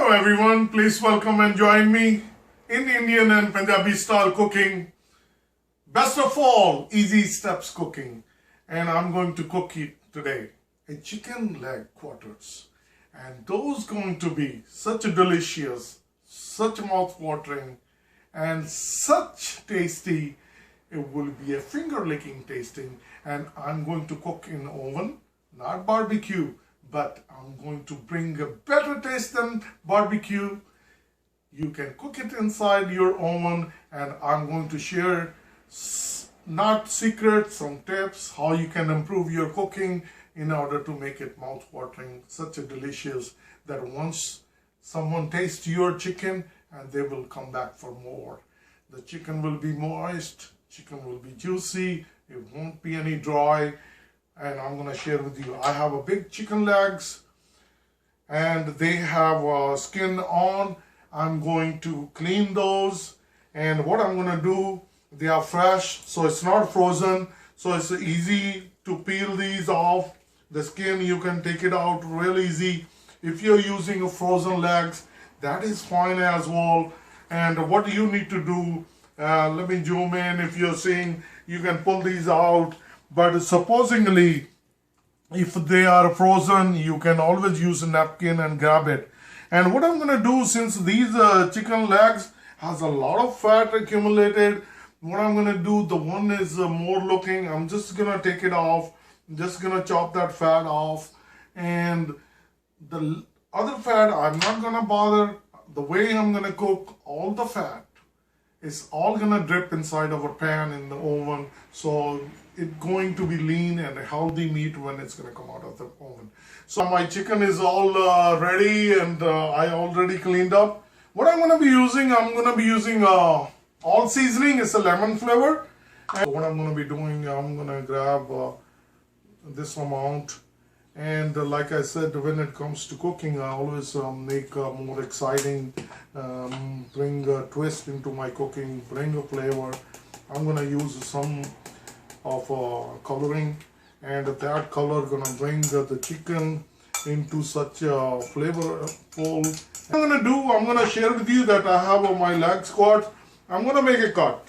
Hello everyone, please welcome and join me in Indian and Punjabi style cooking. Best of all, easy steps cooking. And I'm going to cook it today. A chicken leg quarters. And those going to be such delicious, such mouth-watering, and such tasty. It will be a finger-licking tasting. And I'm going to cook in oven, not barbecue. But I'm going to bring a better taste than barbecue. You can cook it inside your oven, and I'm going to share not secrets, some tips how you can improve your cooking in order to make it mouth-watering, such a delicious that once someone tastes your chicken and they will come back for more. The chicken will be moist, chicken will be juicy, it won't be any dry. And I'm going to share with you, I have a big chicken legs and they have skin on. I'm going to clean those, and what I'm going to do, they are fresh, so it's not frozen, so it's easy to peel these off. The skin, you can take it out real easy. If you're using a frozen legs, that is fine as well. And what you need to do, let me zoom in. If you're seeing, you can pull these out. But supposedly, if they are frozen, you can always use a napkin and grab it. And what I'm going to do, since these chicken legs has a lot of fat accumulated, what I'm going to do, the one is more looking, I'm just going to take it off. I'm just going to chop that fat off. And the other fat, I'm not going to bother. The way I'm going to cook, all the fat is all going to drip inside of a pan in the oven. So it's going to be lean and a healthy meat when it's going to come out of the oven. So my chicken is all ready, and I already cleaned up. What I'm going to be using, I'm going to be using all seasoning. It's a lemon flavor. And what I'm going to be doing, I'm going to grab this amount. And like I said, when it comes to cooking, I always make more exciting, bring a twist into my cooking, bring a flavor. I'm going to use some of coloring, and that color gonna bring the chicken into such a flavorful. I'm gonna share with you that I have my leg squat. I'm gonna make a cut.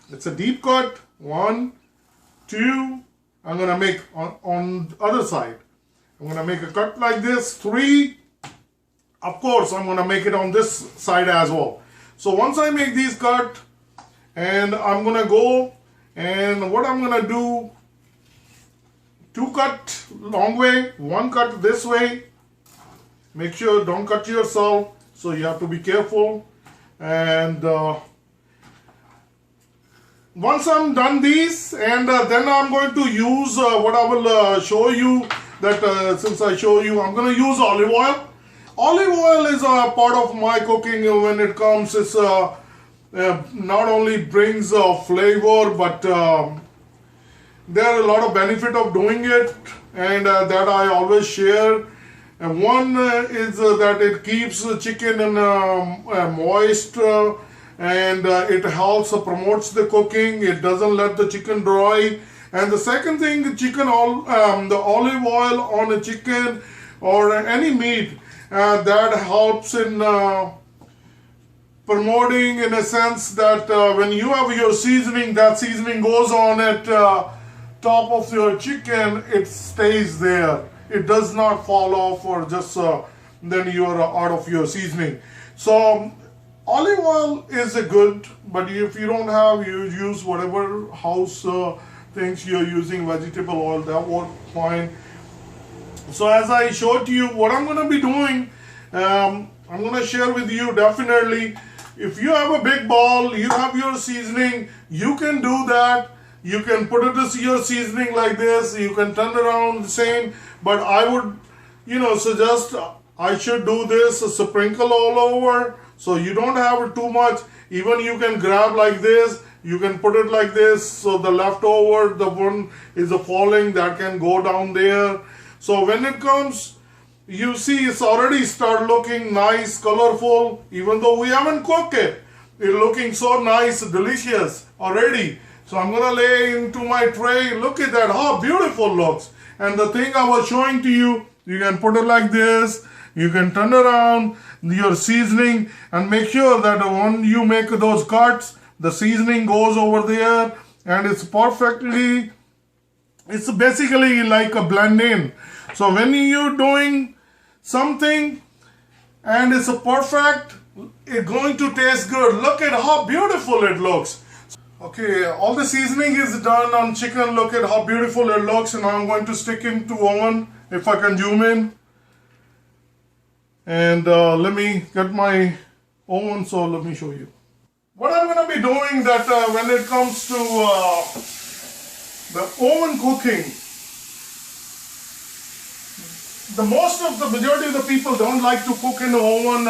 It's a deep cut. 1, 2. I'm gonna make on the other side. I'm gonna make a cut like this. 3. Of course, I'm gonna make it on this side as well. So once I make these cut, and I'm gonna go. And what I'm going to do, 2 cut long way, 1 cut this way. Make sure don't cut yourself, so you have to be careful. And once I'm done these, and then I'm going to use what I will show you, that since I show you, I'm going to use olive oil. Olive oil is a part of my cooking when it comes. It's not only brings flavor, but there are a lot of benefit of doing it, and that I always share. And one is that it keeps the chicken in moist, and it helps promotes the cooking. It doesn't let the chicken dry. And the second thing, the olive oil on a chicken or any meat, that helps in promoting, in a sense that when you have your seasoning, that seasoning goes on at top of your chicken, it stays there. It does not fall off or just then you're out of your seasoning. So olive oil is a good, but if you don't have, you use whatever house things you're using, vegetable oil, that works fine. So as I showed you, what I'm going to be doing, I'm going to share with you definitely. If you have a big bowl, you have your seasoning, you can do that. You can put it as your seasoning like this. You can turn around the same. But I would, suggest I should do this, sprinkle all over. So you don't have too much. Even you can grab like this. You can put it like this. So the leftover, the one is falling, that can go down there. So when it comes, you see it's already start looking nice, colorful, even though we haven't cooked it. It's looking so nice, delicious already. So I'm gonna lay into my tray. Look at that, how beautiful it looks. And the thing I was showing to you, you can put it like this. You can turn around your seasoning and make sure that when you make those cuts, the seasoning goes over there and it's basically like a blend in. So when you're doing something and it's a perfect, it's going to taste good. Look at how beautiful it looks. Okay, all the seasoning is done on chicken. Look at how beautiful it looks, and I'm going to stick into oven if I can zoom in. And let me get my oven, so let me show you. What I'm going to be doing that when it comes to the oven cooking, the majority of the people don't like to cook in the oven.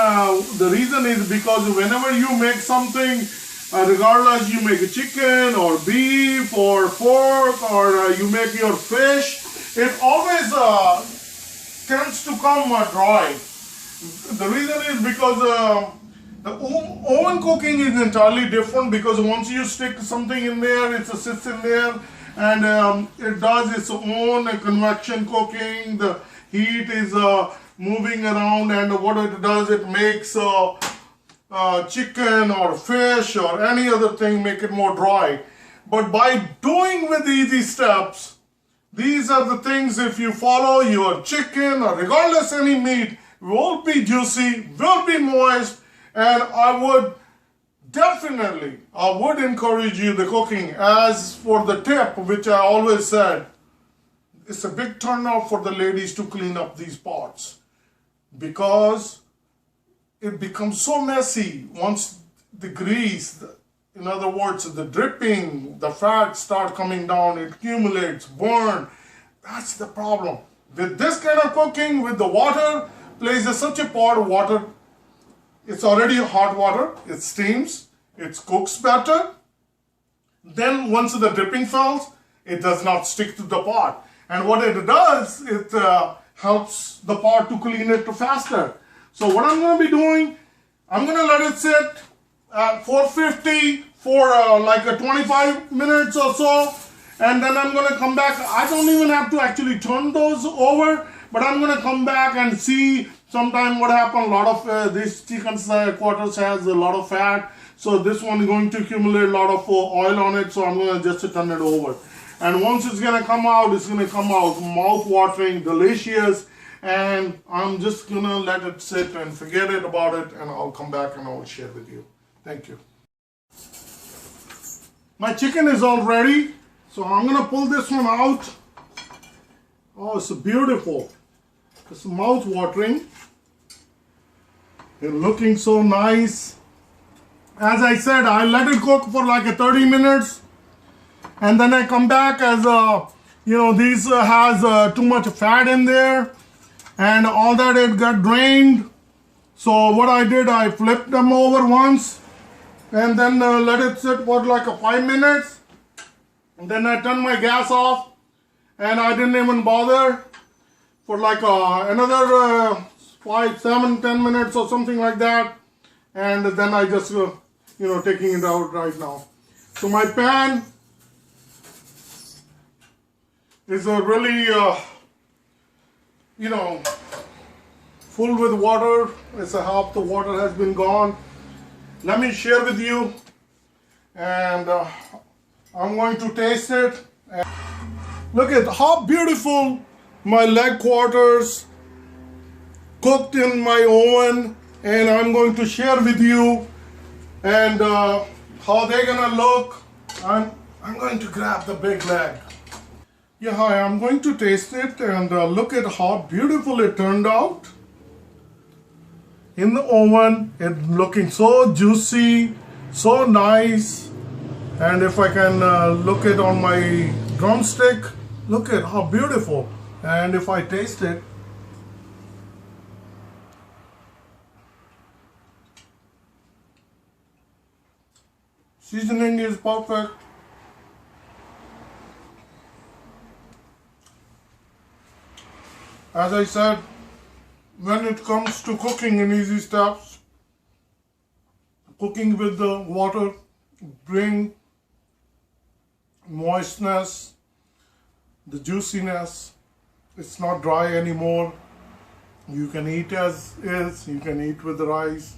The reason is because whenever you make something, regardless you make a chicken or beef or pork or you make your fish, it always tends to come dry. The reason is because the oven cooking is entirely different, because once you stick something in there, it sits in there and it does its own convection cooking. The heat is moving around, and what it does, it makes chicken or fish or any other thing, make it more dry. But by doing with easy steps, these are the things, if you follow, your chicken or regardless any meat will be juicy, will be moist, and I would encourage you the cooking. As for the tip, which I always said, it's a big turnoff for the ladies to clean up these pots, because it becomes so messy once the grease, in other words, the dripping, the fat start coming down, it accumulates, burn. That's the problem. With this kind of cooking, with the water, places such a pot of water, it's already hot water, it steams, it cooks better. Then once the dripping falls, it does not stick to the pot. And what it does, it helps the pot to clean it faster. So what I'm going to be doing, I'm going to let it sit at 450 for like 25 minutes or so. And then I'm going to come back. I don't even have to actually turn those over, but I'm going to come back and see sometime what happened. A lot of this chicken's quarters has a lot of fat. So this one is going to accumulate a lot of oil on it. So I'm going to just turn it over. And once it's going to come out, it's going to come out mouth-watering, delicious. And I'm just going to let it sit and forget it about it. And I'll come back and I'll share with you. Thank you. My chicken is all ready. So I'm going to pull this one out. Oh, it's beautiful. It's mouth-watering. It's looking so nice. As I said, I let it cook for like 30 minutes. And then I come back as, this has too much fat in there. And all that, it got drained. So what I did, I flipped them over once. And then let it sit for like 5 minutes. And then I turned my gas off. And I didn't even bother for like another 5, 7, 10 minutes or something like that. And then I just, taking it out right now. So my pan is really, full with water. It's half the water has been gone. Let me share with you. And I'm going to taste it. Look at how beautiful my leg quarters cooked in my oven, and I'm going to share with you and how they're gonna look. I'm going to grab the big leg. Yeah, hi, I'm going to taste it, and look at how beautiful it turned out in the oven. It's looking so juicy, so nice. And if I can look it on my drumstick, look at how beautiful. And if I taste it, seasoning is perfect. As I said, when it comes to cooking in easy steps, cooking with the water bring moistness, the juiciness. It's not dry anymore. You can eat as is, you can eat with the rice,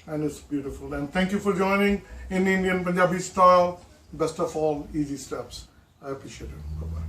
and it's beautiful. And thank you for joining in Indian Punjabi style. Best of all, easy steps. I appreciate it. Bye-bye.